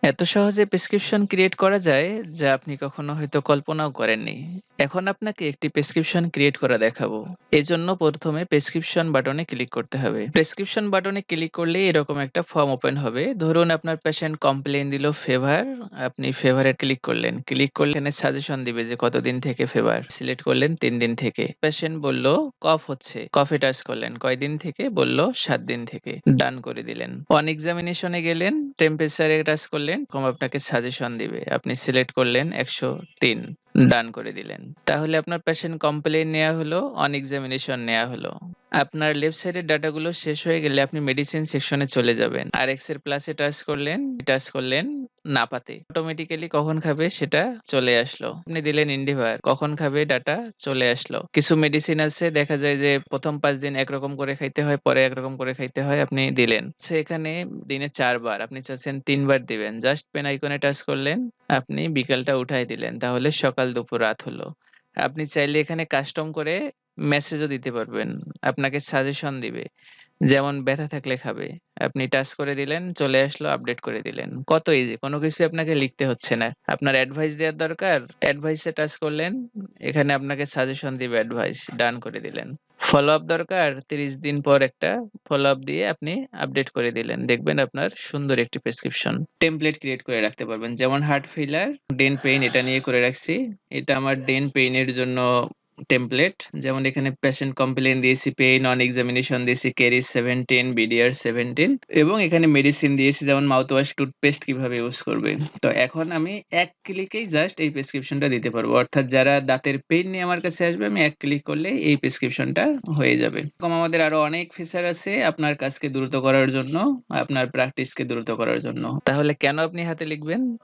এত সহজে prescription create করা যায় যা আপনি কখনো হয়তো কল্পনাও করেননি। এখন আপনাকে একটি প্রেসক্রিপশন ক্রিয়েট করা দেখাবো। এজন্য প্রথমে প্রেসক্রিপশন বাটনে ক্লিক করতে হবে। প্রেসক্রিপশন বাটনে ক্লিক করলে এরকম একটা ফর্ম ওপেন হবে। ধরুন আপনার পেশেন্ট কমপ্লেইন দিল ফিভার, আপনি ফিভারে ক্লিক করলেন। ক্লিক করলে এখানে সাজেশন দিবে যে কতদিন থেকে ফিভার। সিলেক্ট করলেন ৩ দিন থেকে। পেশেন্ট বলল কফ হচ্ছে, কফে টাচ করলেন। কয়দিন থেকে? বলল ৭ দিন থেকে। ডান করে দিলেন। অন এক্সামিনেশনে গেলেন, টেম্পারেচারে টাচ করলেন, এরকম আপনাকে সাজেশন দিবে। আপনি সিলেক্ট করলেন ১০৩, ডান করে দিলেন। তাহলে আপনার পেশেন্ট কমপ্লেইন নেয়া হলো, অন এক্সামিনেশন নেয়া হলো। আপনার লেফট সাইডের ডাটাগুলো শেষ হয়ে গেলে আপনি মেডিসিন সেকশনে চলে যাবেন। RX এর প্লাসে টাচ করলেন নাপাতে। অটোমেটিক্যালি কখন খাবে সেটা চলে আসলো। আপনি দিলেন ইন্ডিভার, কখন খাবে ডাটা চলে আসলো। কিছু মেডিসিন আছে দেখা যায় যে ১ম ৫ দিন একরকম করে খাইতে হয়, পরে একরকম করে খাইতে হয়, আপনি দিলেন। এখানে দিনে ৪ বার, আপনি চাচ্ছেন ৩ বার দিবেন। জাস্ট পেন আইকনে টাচ করলেন, আপনি বিকালটা উঠায় দিলেন। তাহলে সকাল, দুপুর, রাত হলো। আপনি চাইলে এখানে কাস্টম করে মেসেজও দিতে পারবেন। আপনাকে সাজেশন দিবে। যেমন ব্যথা থাকলে খাবে। আপনি টাচ করে দিলেন, চলে আসলো, আপডেট করে দিলেন। কত ইজি, কোনো কিছুই আপনাকে লিখতে হচ্ছে না। আপনার অ্যাডভাইস দেওয়ার দরকার, অ্যাডভাইস এ টাচ করলেন, এখানে আপনাকে সাজেশন দিবে অ্যাডভাইস, ডান করে দিলেন। ফলো আপ দরকার, ৩০ দিন পর একটা ফলো আপ দিয়ে আপনি আপডেট করে দিলেন। দেখবেন আপনার সুন্দর একটি প্রেসক্রিপশন টেমপ্লেট ক্রিয়েট করে রাখতে পারবেন। যেমন হার্ট ফেইলিউর, ডেন পেইন এটা নিয়ে করে রাখছি। এটা আমার ডেন পেইন এর জন্য টেমপ্লেট। যেমন এখানে পেশেন্ট কমপ্লেইন দিয়েছি, পেইন অন এক্সামিনেশন দিয়েছি, ক্যারি 17, বিডিআর 17 এবং এখানে মেডিসিন দিয়েছি যেমন মাউথওয়াশ, টুথপেস্ট কিভাবে ইউজ করবে। তো এখন আমি এক ক্লিকেই জাস্ট এই প্রেসক্রিপশনটা দিতে পারবো। অর্থাৎ যারা দাঁতের পেইন নিয়ে আমার কাছে আসবে, আমি এক ক্লিক করলে এই প্রেসক্রিপশনটা হয়ে যাবে। এরকম আমাদের আরো অনেক ফিচার আছে আপনার কাজকে দ্রুত করার জন্য, আপনার প্র্যাকটিসকে দ্রুত করার জন্য। তাহলে কেন আপনি হাতে লিখবেন?